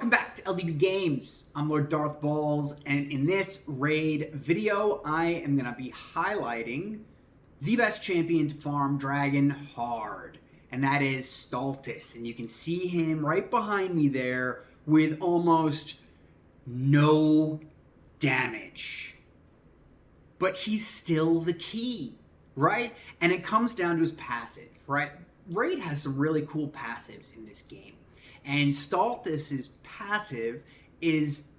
Welcome back to LDB Games. I'm Lord Darthbawlz, and in this raid video, I am going to be highlighting the best champion to farm Dragon hard, and that is Staltus. And you can see him right behind me there with almost no damage. But he's still the key, right? And it comes down to his passive, right? Raid has some really cool passives in this game. And Staltus's passive is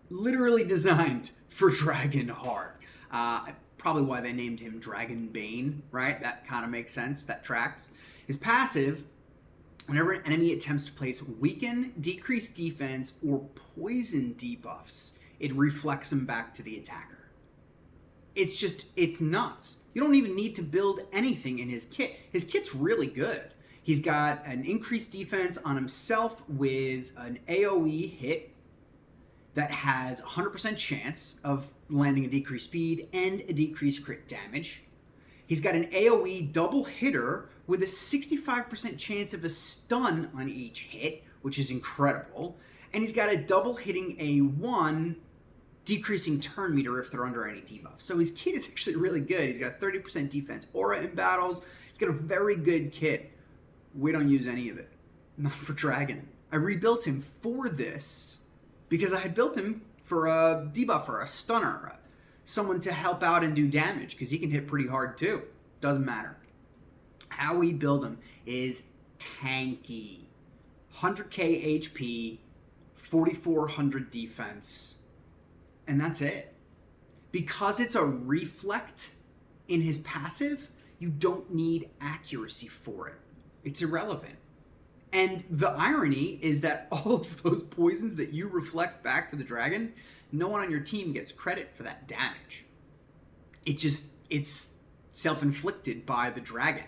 literally designed for Dragon hard. Probably why they named him Dragonbane, right? That kind of makes sense. That tracks. His passive, whenever an enemy attempts to place weaken, decrease defense, or poison debuffs, it reflects him back to the attacker. It's nuts. You don't even need to build anything in his kit. His kit's really good. He's got an increased defense on himself with an AoE hit that has 100% chance of landing a decreased speed and a decreased crit damage. He's got an AoE double hitter with a 65% chance of a stun on each hit, which is incredible. And he's got a double hitting A1 decreasing turn meter if they're under any debuff. So his kit is actually really good. He's got a 30% defense aura in battles. He's got a very good kit. We don't use any of it. Not for Dragon. I rebuilt him for this because I had built him for a debuffer, a stunner, someone to help out and do damage because he can hit pretty hard too. Doesn't matter. How we build him is tanky. 100k HP, 4400 defense, and that's it. Because it's a reflect in his passive, you don't need accuracy for it. It's irrelevant. And the irony is that all of those poisons that you reflect back to the dragon, no one on your team gets credit for that damage. It's self-inflicted by the dragon.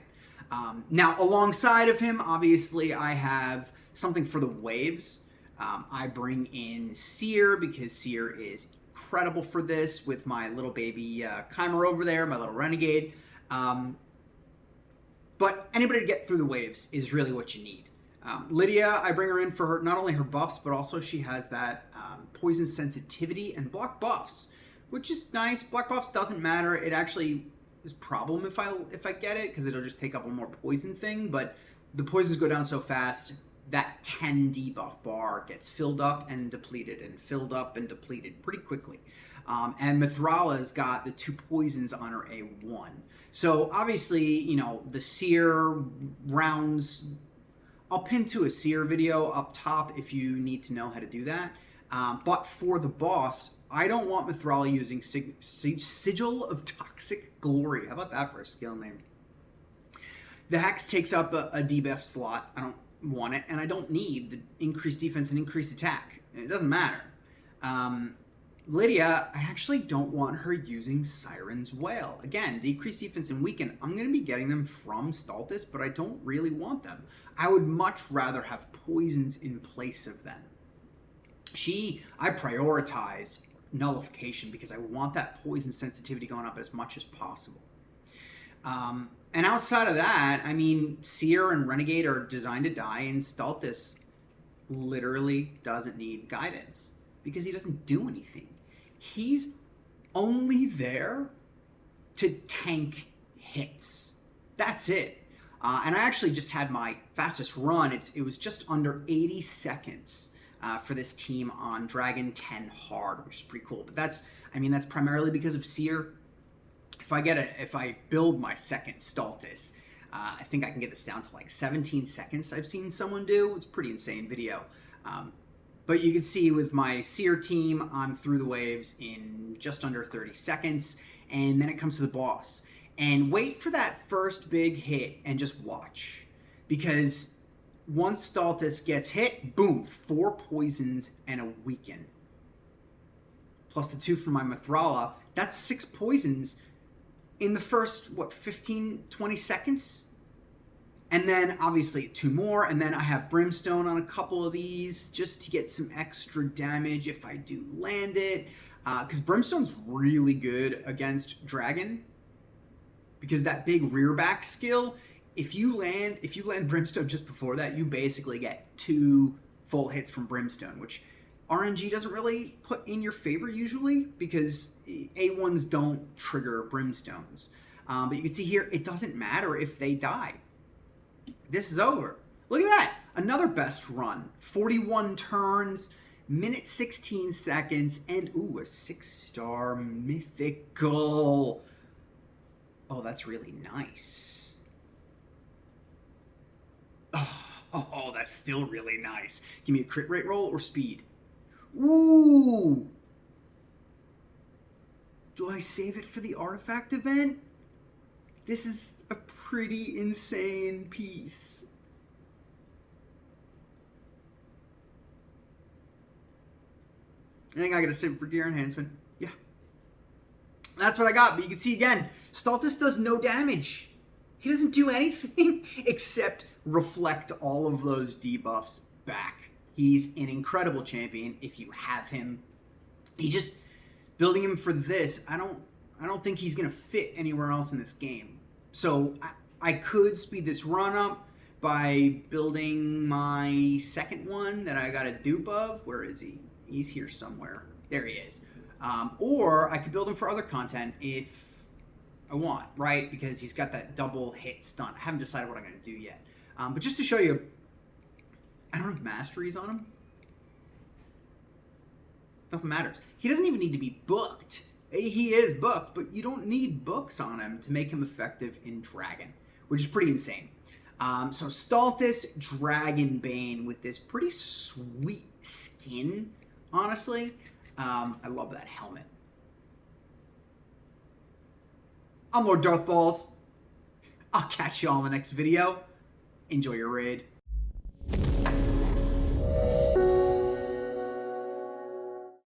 Now, alongside of him, obviously, I have something for the waves. I bring in Seer because Seer is incredible for this with my little baby Chimer over there, my little renegade. But anybody to get through the waves is really what you need. Lydia, I bring her in for her not only her buffs, but also she has that poison sensitivity and block buffs, which is nice. Block buffs doesn't matter. It actually is a problem if I get it, because it'll just take up one more poison thing. But the poisons go down so fast, that 10 debuff bar gets filled up and depleted, and filled up and depleted pretty quickly. And Mithrala's got the 2 poisons on her A1. So obviously, you know, the Seer rounds, I'll pin to a Seer video up top if you need to know how to do that. But for the boss, I don't want Mithrala using Sigil of Toxic Glory. How about that for a skill name? The Hex takes up a debuff slot. I don't want it, and I don't need the increased defense and increased attack. It doesn't matter. Lydia, I actually don't want her using Siren's Wail. Again, decreased defense and weaken. I'm going to be getting them from Staltus, but I don't really want them. I would much rather have poisons in place of them. I prioritize nullification because I want that poison sensitivity going up as much as possible. And outside of that, I mean, Seer and Renegade are designed to die, and Staltus literally doesn't need guidance because he doesn't do anything. He's only there to tank hits. That's it. And I actually just had my fastest run. It was just under 80 seconds for this team on Dragon 10 hard, which is pretty cool. But that's primarily because of Seer. If I build my second Staltus, I think I can get this down to like 17 seconds. I've seen someone do. It's a pretty insane video. But you can see with my Seer team, I'm through the waves in just under 30 seconds. And then it comes to the boss. And wait for that first big hit and just watch. Because once Staltus gets hit, boom, 4 poisons and a weaken. Plus the 2 from my Mithrala. That's 6 poisons in the first, 15, 20 seconds? And then, obviously, 2 more, and then I have Brimstone on a couple of these just to get some extra damage if I do land it. Because Brimstone's really good against Dragon. Because that big rear back skill, if you land Brimstone just before that, you basically get 2 full hits from Brimstone, which RNG doesn't really put in your favor usually because A1s don't trigger brimstones. But you can see here, it doesn't matter if they die. This is over. Look at that. Another best run. 41 turns, minute 16 seconds, and ooh, a 6-star mythical. Oh, that's really nice. Oh, that's still really nice. Give me a crit rate roll or speed. Ooh. Do I save it for the artifact event? This is a pretty insane piece. I think I gotta save it for gear enhancement. Yeah. That's what I got, but you can see again, Staltus does no damage. He doesn't do anything except reflect all of those debuffs back. He's an incredible champion if you have him. He just, building him for this, I don't think he's gonna fit anywhere else in this game. So I could speed this run up by building my second one that I got a dupe of. Where is he? He's here somewhere. There he is. Or I could build him for other content if I want, right? Because he's got that double hit stunt. I haven't decided what I'm going to do yet. But just to show you, I don't have masteries on him. Nothing matters. He doesn't even need to be booked. He is booked, but you don't need books on him to make him effective in Dragon, which is pretty insane. So Staltus Dragonbane with this pretty sweet skin, honestly. I love that helmet. I'm Lord Darthbawlz. I'll catch you all in the next video. Enjoy your raid.